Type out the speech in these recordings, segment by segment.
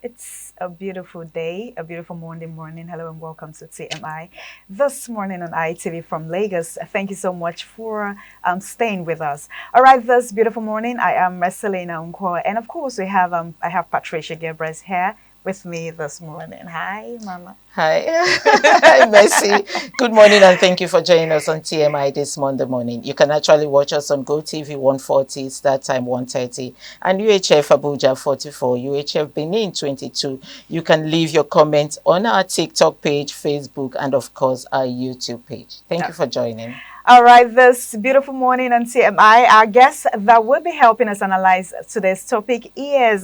It's a beautiful day, a beautiful Monday morning. Hello and welcome to TMI. This morning on ITV from Lagos. Thank you so much for staying with us. All right, this beautiful morning, I am Marcelina Unko, and of course I have Patricia Gebres here with me this morning. Hi, Mama. Hi. Hi, Messi. Good morning and thank you for joining us on TMI this Monday morning. You can actually watch us on GoTV 140, start time 1:30, and UHF Abuja 44, UHF Benin 22. You can leave your comments on our TikTok page, Facebook, and of course our YouTube page. Thank you for joining. All right, this beautiful morning on TMI, our guest that will be helping us analyze today's topic is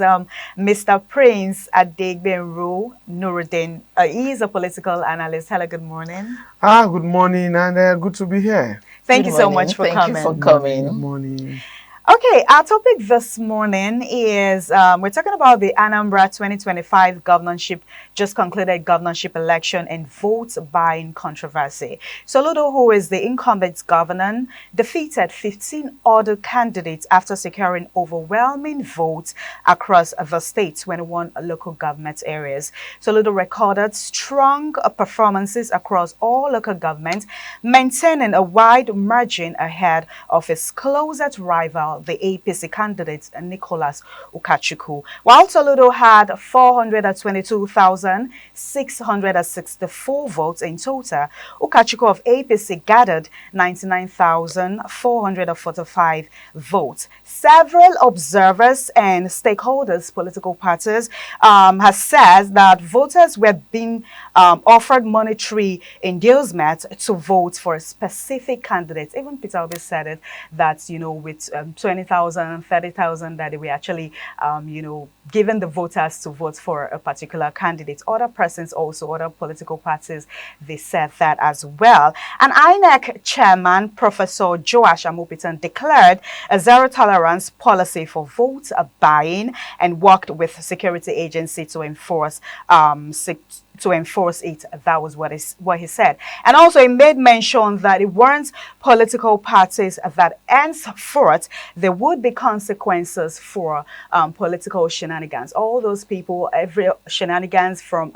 Mr. Prince Adegbenro Nuruddin. He is a political analyst. Hello, good morning. Good morning, and good to be here. Thank you so much for coming. Thank you for coming. Good morning. Okay, our topic this morning is we're talking about the Anambra 2025 governorship, just concluded governorship election and vote buying controversy. Soludo, who is the incumbent governor, defeated 15 other candidates after securing overwhelming votes across the state's 21 local government areas. Soludo recorded strong performances across all local governments, maintaining a wide margin ahead of his closest rival, the APC candidate Nicholas Ukachukwu. While Soludo had 422,664 votes in total, Ukachukwu of APC gathered 99,445 votes. Several observers and stakeholders, political parties, have said that voters were being offered monetary endorsement to vote for specific candidates. Even Peter Obi said it, that, with 20,000, 30,000, that they were actually, given the voters to vote for a particular candidate. Other persons also, other political parties, they said that as well. And INEC chairman, Professor Joash Amopitan, declared a zero tolerance policy for vote buying and worked with security agency to enforce it. That was what he said. And also he made mention that it warns political parties that henceforth there would be consequences for political shenanigans. All those people, every shenanigans from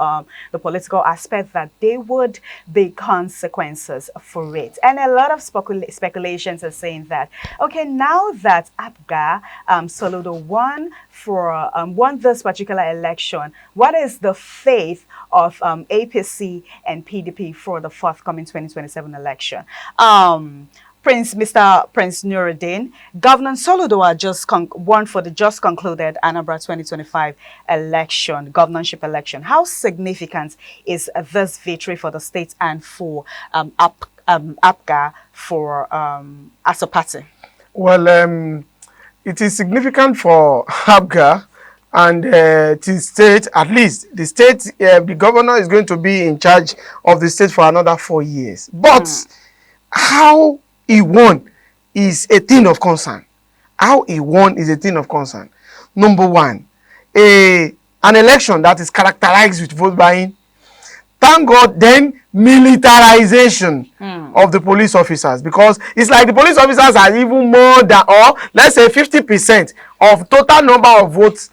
the political aspect, that there would be consequences for it. And a lot of speculations are saying that, okay, now that APGA Soludo won this particular election, what is the fate of APC and PDP for the forthcoming 2027 election? Mr. Prince Nuruddin, Governor Soludo just won for the just concluded Anambra 2025 governorship election. How significant is this victory for the state and for APGA as a party? Well, it is significant for APGA and the state. At least the state, the governor is going to be in charge of the state for another 4 years. But how he won is a thing of concern. How he won is a thing of concern. Number one, an election that is characterized with vote buying. Thank God, then militarization of the police officers, because it's like the police officers are even more than, or let's say 50% of total number of votes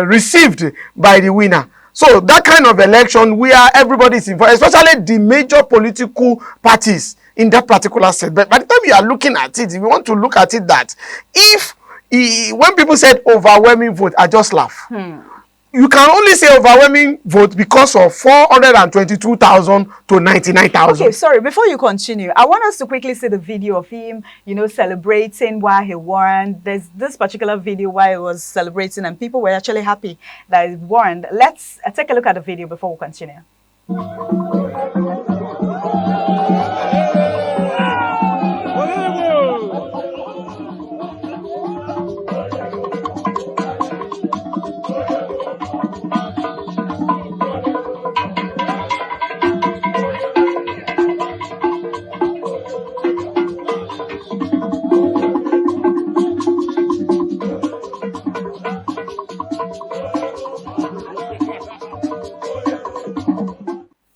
received by the winner. So that kind of election where everybody is involved, especially the major political parties in that particular state. But by the time you are looking at it, if you want to look at it, that when people said overwhelming vote, I just laugh. You can only say overwhelming vote because of 422,000 to 99,000. Okay, sorry, before you continue, I want us to quickly see the video of him, celebrating while he won. There's this particular video while he was celebrating and people were actually happy that he won. Let's take a look at the video before we continue.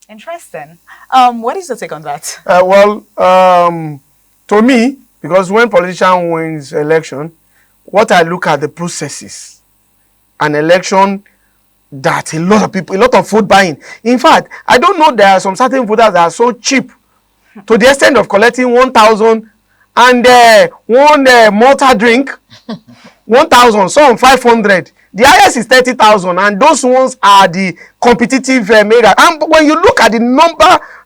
Interesting. What is your take on that? To me, because when politician wins election, what I look at the processes. an election that a lot of people, a lot of vote buying. In fact, I don't know, there are some certain voters that are so cheap to the extent of collecting 1,000 and one mortar drink, 1,000, some 500. The highest is 30,000, and those ones are the competitive mega. And when you look at the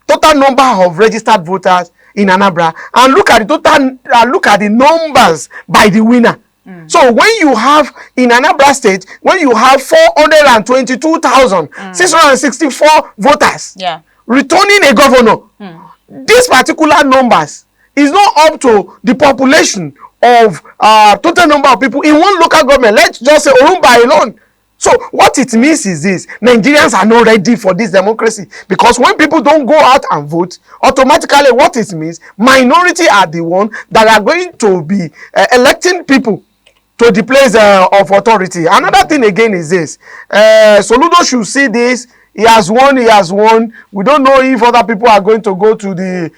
total number of registered voters in Anambra, and look at the numbers by the winner. So when you have in Anambra State, when you have 422,664 voters returning a governor, these particular numbers is not up to the population of total number of people in one local government. Let's just say Orumba alone. So what it means is this: Nigerians are not ready for this democracy, because when people don't go out and vote, automatically what it means, minority are the one that are going to be electing people to the place of authority. Another thing again is this: Soludo should see this. He has won. We don't know if other people are going to go to the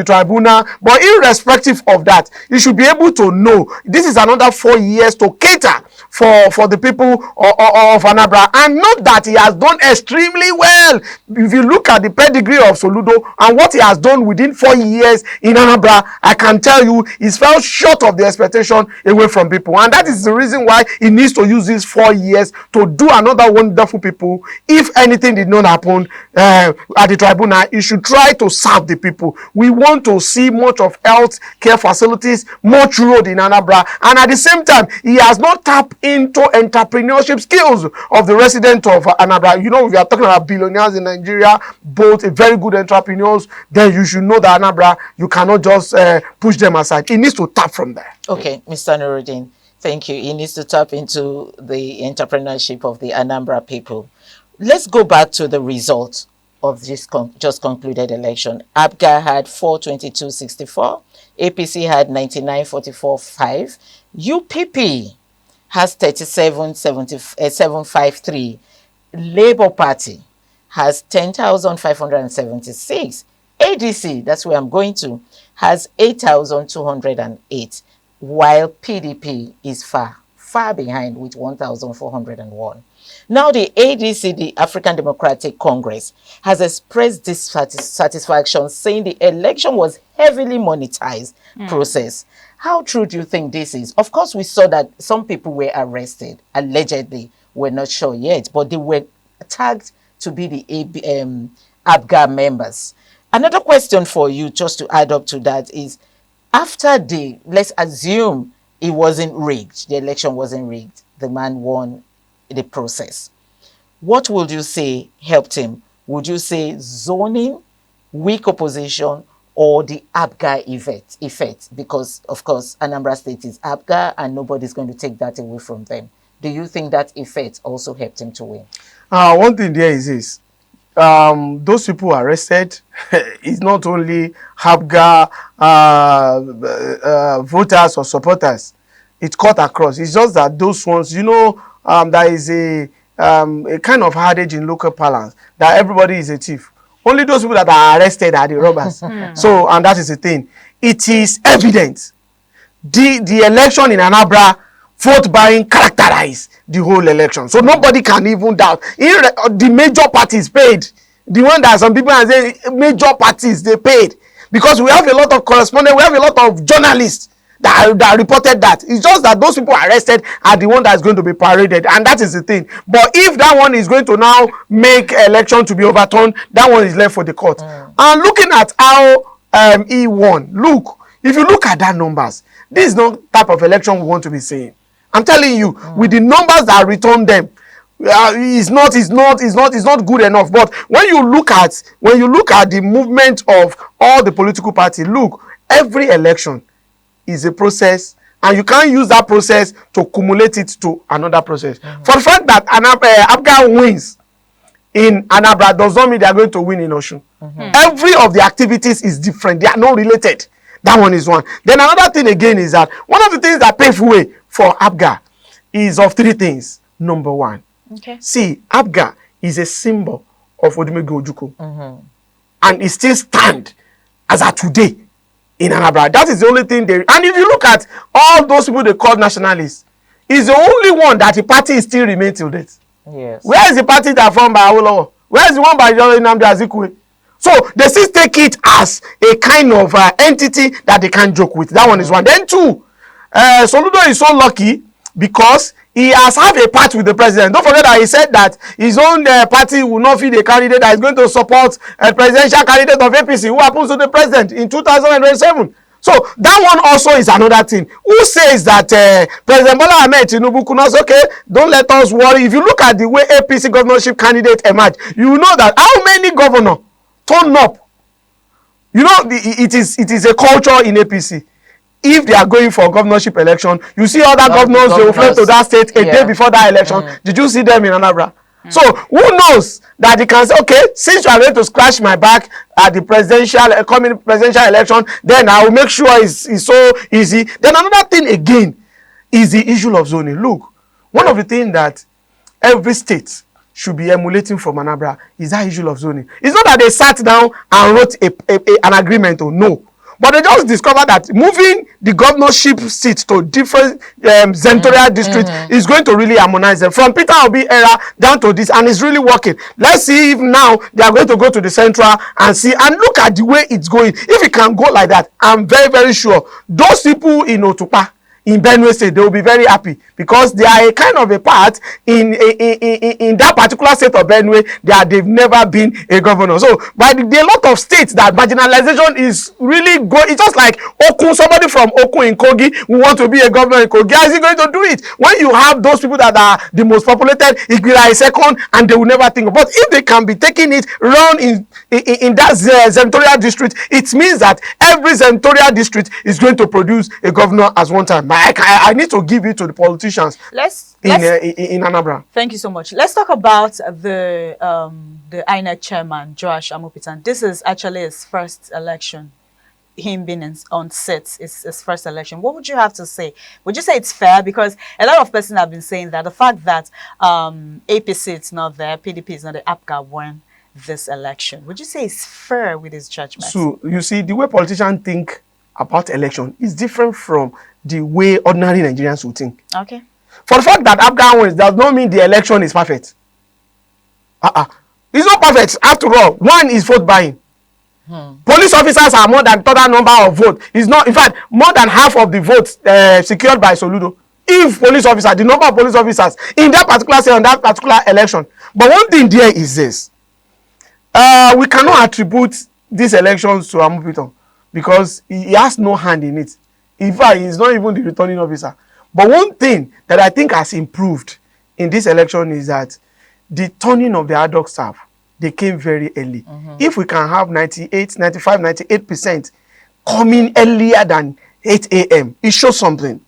tribunal, but irrespective of that, you should be able to know this is another 4 years to cater for the people of Anambra, and not that he has done extremely well. If you look at the pedigree of Soludo and what he has done within 4 years in Anambra, I can tell you he's fell short of the expectation away from people, and that is the reason why he needs to use these 4 years to do another wonderful people. If anything did not happen at the tribunal, you should try to serve the people. We want to see much of health care facilities, much road in Anambra, and at the same time, he has not tapped into entrepreneurship skills of the resident of Anambra. You know, we are talking about billionaires in Nigeria, both very good entrepreneurs. Then you should know that Anambra, you cannot just push them aside. He needs to tap from there. Okay, Mr. Nuruddin, thank you. He needs to tap into the entrepreneurship of the Anambra people. Let's go back to the result of this just concluded election. APGA had 422.64, APC had 99.44.5, UPP has 37.753, Labour Party has 10,576, ADC, that's where I'm going to, has 8,208, while PDP is far behind with 1,401. Now the ADC, the African Democratic Congress, has expressed dissatisfaction, saying the election was heavily monetized process. How true do you think this is? Of course, we saw that some people were arrested, allegedly. We're not sure yet, but they were tagged to be the APGA members. Another question for you, just to add up to that, is after let's assume it wasn't rigged, the election wasn't rigged, the man won the process. What would you say helped him? Would you say zoning, weak opposition, or the APGA effect? Because, of course, Anambra State is APGA and nobody's going to take that away from them. Do you think that effect also helped him to win? One thing there is this. Those people arrested is not only APGA voters or supporters. It cut across. It's just that those ones, you know, there is a kind of adage in local parlance that everybody is a thief. Only those people that are arrested are the robbers. So, and that is the thing. It is evident. The election in Anambra, vote buying characterized the whole election. So nobody can even doubt. The major parties paid. The one that some people are saying major parties, they paid. Because we have a lot of correspondents, we have a lot of journalists that reported that. It's just that those people arrested are the one that's going to be paraded, and that is the thing. But if that one is going to now make election to be overturned, that one is left for the court. And looking at how he won, look, if you look at that numbers, this is not type of election we want to be seeing. I'm telling you, with the numbers that return them, it's not good enough. But when you look at the movement of all the political parties, look, every election is a process, and you can't use that process to cumulate it to another process. For the fact that APGA wins in Anambra does not mean they are going to win in Osun. Every of the activities is different. They are not related. That one is one. Then another thing again is that one of the things that pave way for APGA is of three things. Number one, see, APGA is a symbol of Odumegwu Ojukwu, and it still stands as of today in Anambra. That is the only thing they. And if you look at all those people they call nationalists, is the only one that the party is still remain till date. Yes. Where is the party that formed by Awolowo? Where is the one by Anambra Azikiwe? So they still take it as a kind of entity that they can joke with. That one is one. Then two, Soludo is so lucky because he has had a part with the president. Don't forget that he said that his own party will not feed a candidate that is going to support a presidential candidate of APC who happens to the president in 2027. So that one also is another thing. Who says that President Bola Ahmed Tinubu could not say, okay, don't let us worry. If you look at the way APC governorship candidate emerged, you know that how many governors turn up. You know, it is a culture in APC. If they are going for governorship election, you see other governors, they will fly to that state a day before that election. Did you see them in Anambra? So who knows that they can say, okay, since you are going to scratch my back at the coming presidential election, then I will make sure it's so easy. Then another thing again is the issue of zoning. Look, one of the things that every state should be emulating from Anambra is that issue of zoning. It's not that they sat down and wrote an agreement or no. But they just discovered that moving the governorship seats to different senatorial districts is going to really harmonize them. From Peter Obi era down to this, and it's really working. Let's see if now they are going to go to the central and see, and look at the way it's going. If it can go like that, I'm very, very sure those people in Otupa, in Benue State, they will be very happy because they are a kind of a part in that particular state of Benue that they've never been a governor. So, but there are a lot of states that marginalization is really going. It's just like Okun, somebody from Okun in Kogi who want to be a governor in Kogi. How is he going to do it? When you have those people that are the most populated, it will be like a second and they will never think. But if they can be taking it run in that senatorial district, it means that every senatorial district is going to produce a governor as one time. I need to give it to the politicians in Anambra. Thank you so much. Let's talk about the INEC chairman, Joash Amopitan. This is actually his first election. Him being on set is his first election. What would you have to say? Would you say it's fair? Because a lot of persons have been saying that the fact that APC is not there, PDP is not there, APGA won this election. Would you say it's fair with his judgment? So you see, the way politicians think about election is different from the way ordinary Nigerians would think. Okay. For the fact that APGA wins does not mean the election is perfect. It's not perfect. After all, one is vote buying. Police officers are more than total number of votes. It's not, in fact, more than half of the votes secured by Soludo. If police officers, the number of police officers in that particular state on that particular election. But one thing there is this. We cannot attribute these elections to Amopitan because he has no hand in it. In fact, he's not even the returning officer. But one thing that I think has improved in this election is that the turning of the ad hoc staff, they came very early. If we can have 98, 95, 98% coming earlier than 8 a.m., it shows something.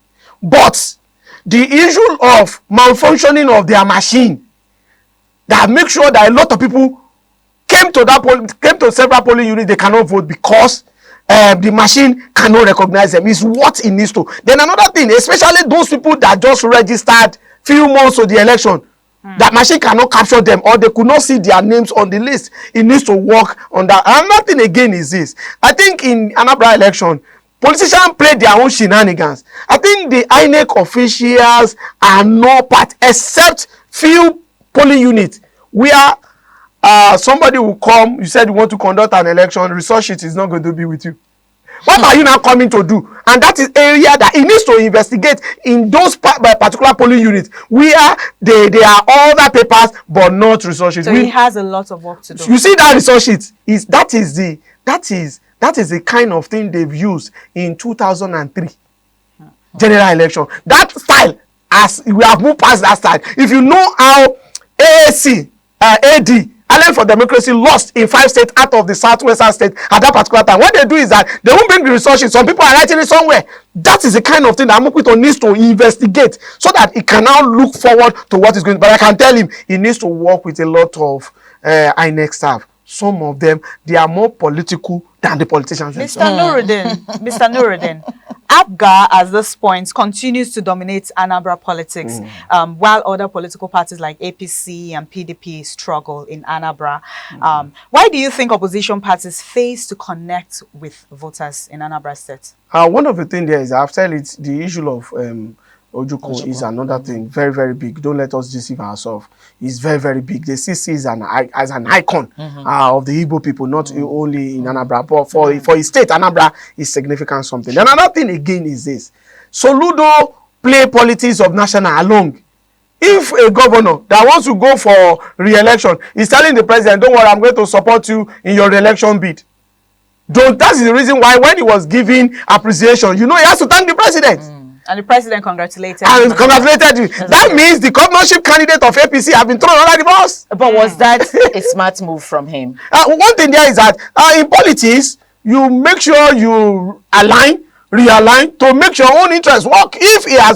But the issue of malfunctioning of their machine that make sure that a lot of people came to several polling units, they cannot vote because the machine cannot recognize them is what it needs to. Then another thing, especially those people that just registered few months to the election, that machine cannot capture them or they could not see their names on the list. It needs to work on that. Another thing again is this. I think in Anambra election, politicians played their own shenanigans. I think the INEC officials are not part, except few polling units where somebody will come, you said you want to conduct an election, resource sheet is not going to be with you. What are you now coming to do? And that is area that it needs to investigate in those particular polling units where they are all the papers but not resource sheets. So he has a lot of work to do. You see that resource sheet that is the kind of thing they've used in 2003 general election. That style, as we have moved past that style. If you know how AAC, AD, Alliance for Democracy lost in 5 states out of the southwestern state at that particular time. What they do is that they won't bring the resources. Some people are writing it somewhere. That is the kind of thing that Amopitan needs to investigate so that it can now look forward to what is going. But I can tell him he needs to work with a lot of INEC staff. Some of them, they are more political than the politicians themselves. Mr. Nuruddin, APGA at this point continues to dominate Anambra politics, while other political parties like APC and PDP struggle in Anambra. Why do you think opposition parties fail to connect with voters in Anambra State? One of the things there is, I've said it's the issue of Ojukwu is another thing, very, very big. Don't let us deceive ourselves. It's very, very big. They see as an icon of the Igbo people, not only in Anambra, but for his state, Anambra is significant something. And another thing again is this. Soludo play politics of national along. If a governor that wants to go for re-election is telling the president, don't worry, I'm going to support you in your re-election bid. That's the reason why when he was giving appreciation, he has to thank the president. And the president congratulated you. That means the governorship candidate of APC have been thrown under the bus. But was that a smart move from him? One thing there is that in politics, you make sure you realign to make your own interests work.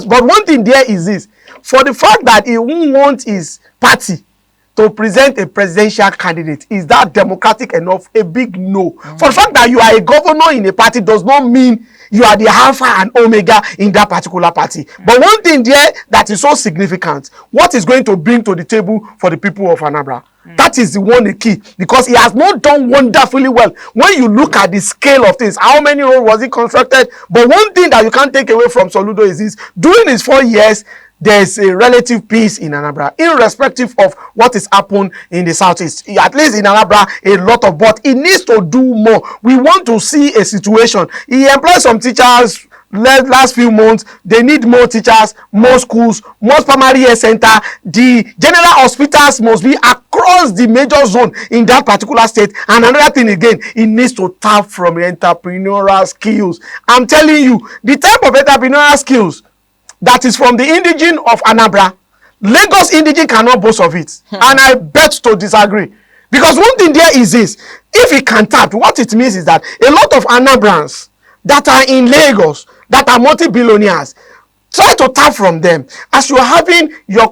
But one thing there is this. For the fact that he won't want his party to present a presidential candidate, is that democratic enough? A big no. For the fact that you are a governor in a party does not mean you are the alpha and omega in that particular party. But one thing there that is so significant, what is going to bring to the table for the people of Anambra? That is the key, because he has not done wonderfully well. When you look at the scale of things, how many roads was he constructed? But one thing that you can't take away from Soludo is this: during his 4 years, there's a relative peace in Anambra, irrespective of what is happened in the southeast. At least in Anambra, a lot of, but he needs to do more. We want to see a situation. He employed some teachers last few months. They need more teachers, more schools, more primary health center. The general hospitals must be across the major zone in that particular state. And another thing again, it needs to tap from entrepreneurial skills. I'm telling you, the type of entrepreneurial skills that is from the indigene of Anambra, Lagos indigene cannot boast of it. And I bet to disagree. Because one thing there is this: if he can tap, what it means is that a lot of Anambrans that are in Lagos, that are multi-billionaires, try to tap from them. As you are having your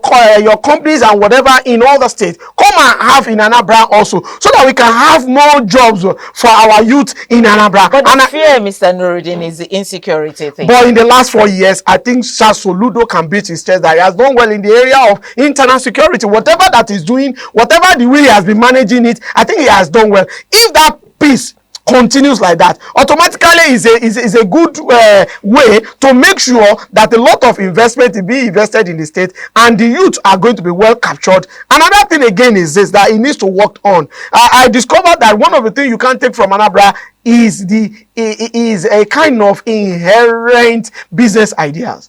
companies and whatever in all the states, come and have in Anambra also, so that we can have more jobs for our youth in Anambra. But the fear, Mr. Nuruddin, is the insecurity thing. But in the last 4 years, I think Soludo can beat his chest that he has done well in the area of internal security. Whatever that is doing, whatever the way he has been managing it, I think he has done well. If that piece continues like that, automatically is a good way to make sure that a lot of investment will be invested in the state and the youth are going to be well captured. Another thing again is this, that it needs to work on. I discovered that one of the things you can't take from Anambra is a kind of inherent business ideas.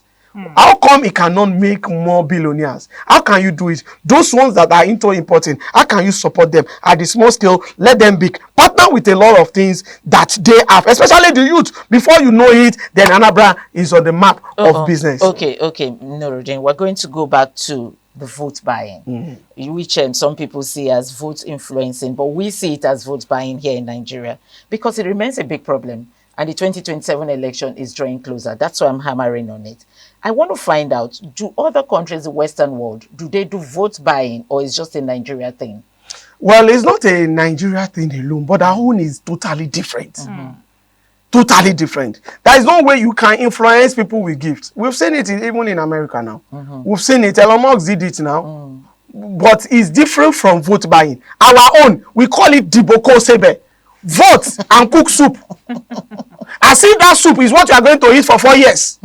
How come it cannot make more billionaires? How can you do it? Those ones that are into importing, how can you support them at the small scale? Let them be partner with a lot of things that they have, especially the youth. Before you know it, then Anambra is on the map of business. Okay, Nuruddin, we're going to go back to the vote buying, which some people see as vote influencing, but we see it as vote buying here in Nigeria because it remains a big problem. And the 2027 election is drawing closer. That's why I'm hammering on it. I want to find out, do other countries in the Western world, do they do vote buying, or is just a Nigeria thing? Well, it's not a Nigeria thing alone, but our own is totally different. Totally different. There is no way you can influence people with gifts. We've seen it even in America now. We've seen it. Elon Musk did it now. But it's different from vote buying. Our own, we call it Diboko Sebe. Vote and cook soup. As if that soup is what you are going to eat for 4 years.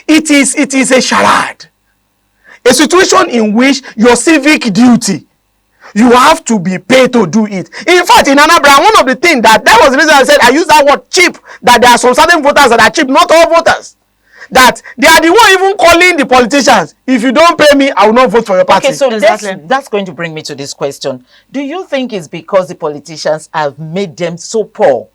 It is a charade. A situation in which your civic duty, you have to be paid to do it. In fact, in Anambra, one of the things that was the reason I said I use that word cheap, that there are some certain voters that are cheap, not all voters. That they are the one even calling the politicians. If you don't pay me, I will not vote for your party. Okay, so that's going to bring me to this question. Do you think it's because the politicians have made them so poor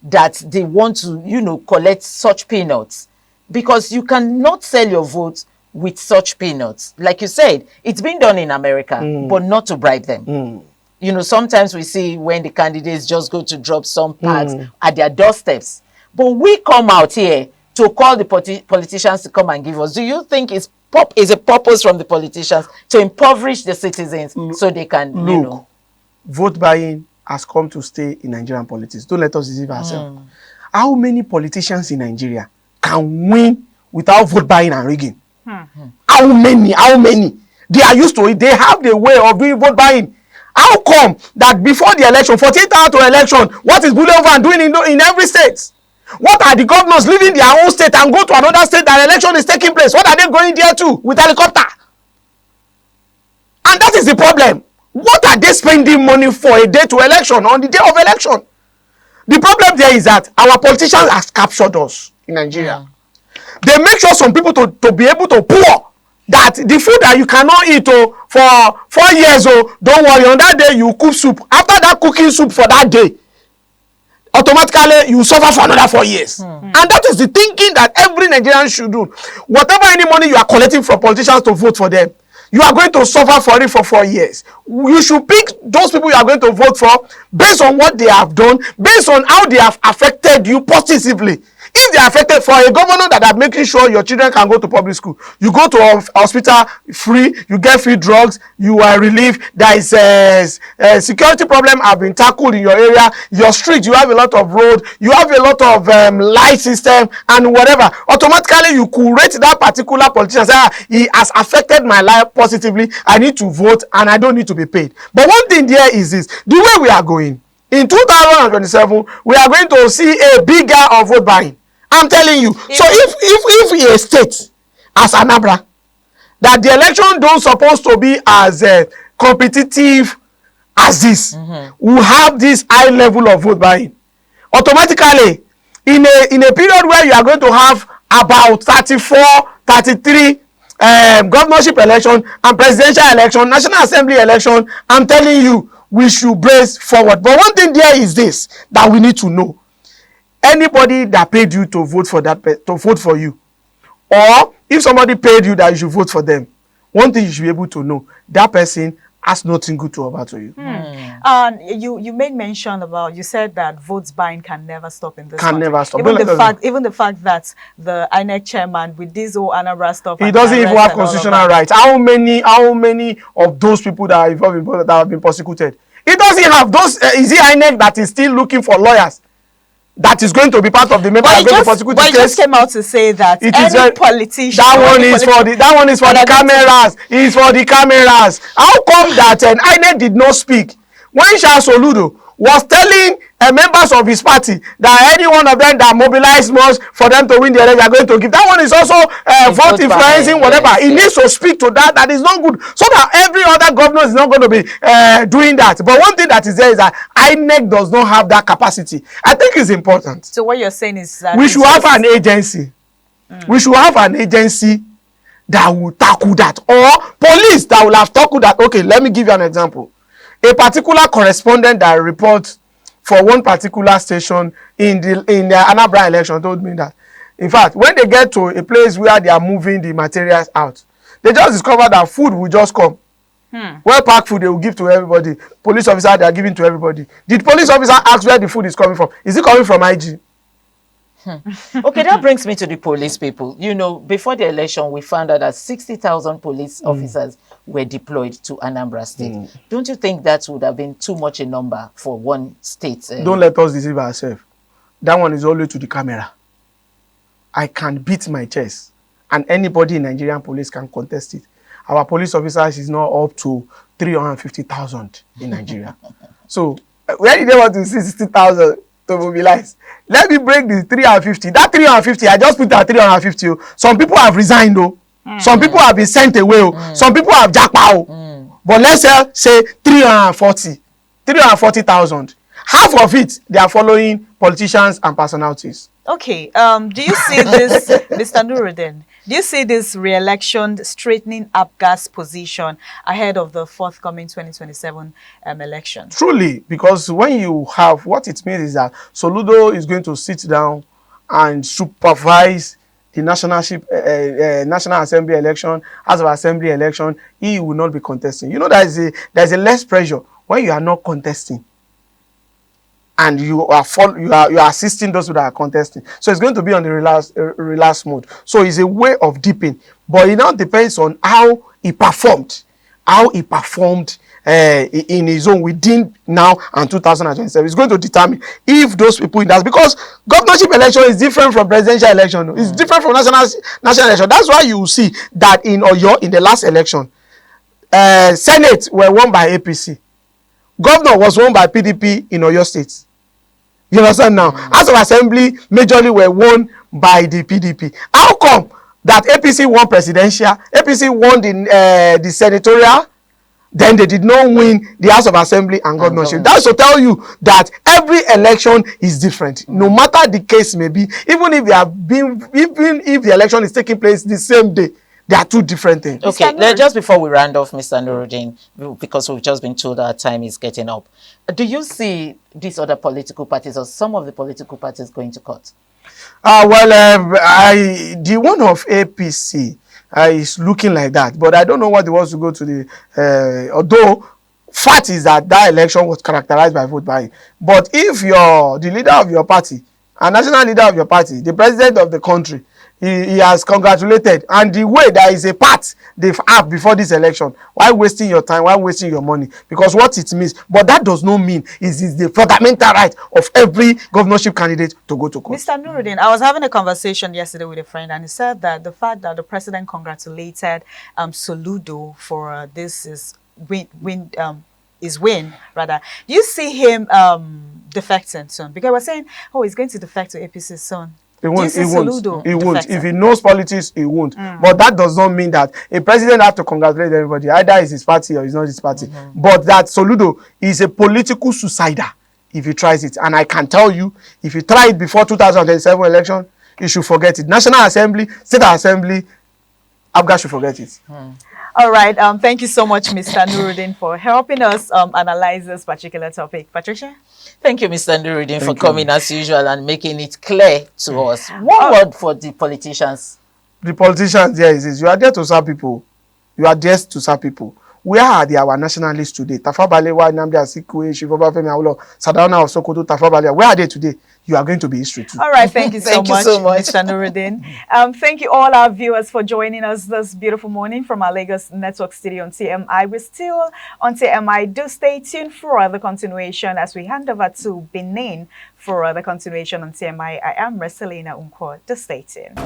that they want to, collect such peanuts? Because you cannot sell your vote with such peanuts. Like you said, it's been done in America, but not to bribe them. Sometimes we see when the candidates just go to drop some parts at their doorsteps. But we come out here to call the politicians to come and give us. Do you think is a purpose from the politicians to impoverish the citizens so they can, vote buying has come to stay in Nigerian politics. Don't let us deceive ourselves. How many politicians in Nigeria can win without vote buying and rigging? How many? They are used to it. They have the way of doing vote buying. How come that before the election, 48 hours to election, what is Boulevard doing in every state? What are the governors leaving their own state and go to another state that election is taking place? What are they going there to with helicopter? And that is the problem. What are they spending money for a day to election, on the day of election? The problem there is that our politicians have captured us in Nigeria. They make sure some people to be able to pour that the food that you cannot eat for 4 years, don't worry, on that day you cook soup. After that cooking soup for that day, automatically you suffer for another 4 years. And that is the thinking that every Nigerian should do. Whatever any money you are collecting from politicians to vote for them, you are going to suffer for it for 4 years. You should pick those people you are going to vote for based on what they have done, based on how they have affected you positively. If they are affected, for a governor that are making sure your children can go to public school, you go to a hospital free, you get free drugs, you are relieved. There is a security problem have been tackled in your area, your street, you have a lot of road, you have a lot of light system and whatever. Automatically you could rate that particular politician, say, he has affected my life positively, I need to vote and I don't need to be paid. But one thing there is this, the way we are going, in 2027, we are going to see a bigger of vote buying. I'm telling you. So if a state as Anambra, that the election don't supposed to be as competitive as this, we have this high level of vote buying. Automatically, in a period where you are going to have about 34, 33 governorship election and presidential election, national assembly election, I'm telling you, we should brace forward. But one thing there is this that we need to know. Anybody that paid you to vote for to vote for you, or if somebody paid you that you should vote for them, one thing you should be able to know, that person has nothing good to offer to you. You made mention about, you said that votes buying can never stop in this country. Never stop. Even the fact that the INEC chairman with this whole Anambra stuff, he doesn't even have constitutional rights. How many of those people that are involved in that have been prosecuted? He doesn't have those. Is it INEC that is still looking for lawyers that is going to be part of the member that going to prosecute the case? But he just came out to say that any politician, that one is for the cameras. It's for the cameras. How come that INEC did not speak when Charles Soludo was telling members of his party that any one of them that mobilize most for them to win the election are going to give? That one is also vote influencing, whatever. He needs to speak to that. That is not good. So that every other governor is not going to be doing that. But one thing that is there is that INEC does not have that capacity. I think it's important. So what you're saying is that we should have an agency. We should have an agency that will tackle that, or police that will have tackled that. Okay, let me give you an example. A particular correspondent that reports for one particular station in the Anambra election told me that, in fact, when they get to a place where they are moving the materials out, they just discover that food will just come. Well packed food they will give to everybody. Police officer, they are giving to everybody. Did police officer ask where the food is coming from? Is it coming from IG? Okay, that brings me to the police people. You know, before the election, we found out that 60,000 police officers were deployed to Anambra State. Don't you think that would have been too much a number for one state? Don't let us deceive ourselves. That one is always to the camera. I can beat my chest, and anybody in Nigerian police can contest it. Our police officers is not up to 350,000 in Nigeria. So, where did they want to see 60,000 to mobilize? Let me break the 350. That 350, I just put that 350. Some people have resigned though. Some people have been sent away. Some people have jackpot. But let's say 340,000. Half of it, they are following politicians and personalities. Okay, do you see this, Mr. Nuruddin, do you see this re-election straightening Abga's position ahead of the forthcoming 2027 election? Truly, because when you have, what it means is that Soludo is going to sit down and supervise the National Assembly election, House of Assembly election. He will not be contesting. You know, there's a less pressure when you are not contesting. And you are assisting those that are contesting. So it's going to be on the relaxed mode. So it's a way of dipping. But it now depends on how he performed. In his own within now and 2027. It's going to determine if those people in that, because governorship election is different from presidential election. It's different from national election. That's why you see that in Oyo, in the last election, Senate were won by APC. Governor was won by PDP in Oyo State. You understand now? House of Assembly majorly were won by the PDP. How come that APC won presidential, APC won the senatorial, then they did not win the House of Assembly and governorship? That's to tell you that every election is different, no matter the case may be. Even if the election is taking place the same day, they are two different things. Okay, just before we round off, Mr. Nuruddin, because we've just been told our time is getting up, do you see these other political parties or some of the political parties going to court? The one of APC is looking like that, but I don't know what they want to go to the. Although fact is that election was characterized by vote buying. But if you're the leader of your party, a national leader of your party, the president of the country, he has congratulated, and the way there is a part they've had before this election, why wasting your time, why wasting your money? Because what it means, but that does not mean is the fundamental right of every governorship candidate to go to court. Mr. Nuruddin, I was having a conversation yesterday with a friend, and he said that the fact that the president congratulated Soludo for this is win. Do you see him defecting soon? Because we're saying, oh, he's going to defect to APC soon. He won't. If he knows politics, he won't. But that does not mean that a president has to congratulate everybody. Either it's his party or it's not his party. But that Soludo is a political suicider if he tries it. And I can tell you, if he tried it before 2027 election, he should forget it. National Assembly, State Assembly, Abga should forget it. All right. Thank you so much, Mr. Nuruddin, for helping us analyze this particular topic. Patricia? Thank you, Mr. Nuruddin, for coming as usual and making it clear to us. One word for the politicians. The politicians, yes, you are there to serve people. You are there to serve people. Where are our nationalists today? Tafawa Balewa, Anambra, Azikiwe, Shivobafemi Awolowo, Sardauna of Sokoto, Tafawa Balewa. Where are they today? You are going to be history too. All right, thank you so much, Mr. Nuruddin. Thank you all our viewers for joining us this beautiful morning from our Lagos Network studio on TMI. We're still on TMI. Do stay tuned for the continuation as we hand over to Benin for the continuation on TMI. I am Reselina Unko. Do stay tuned.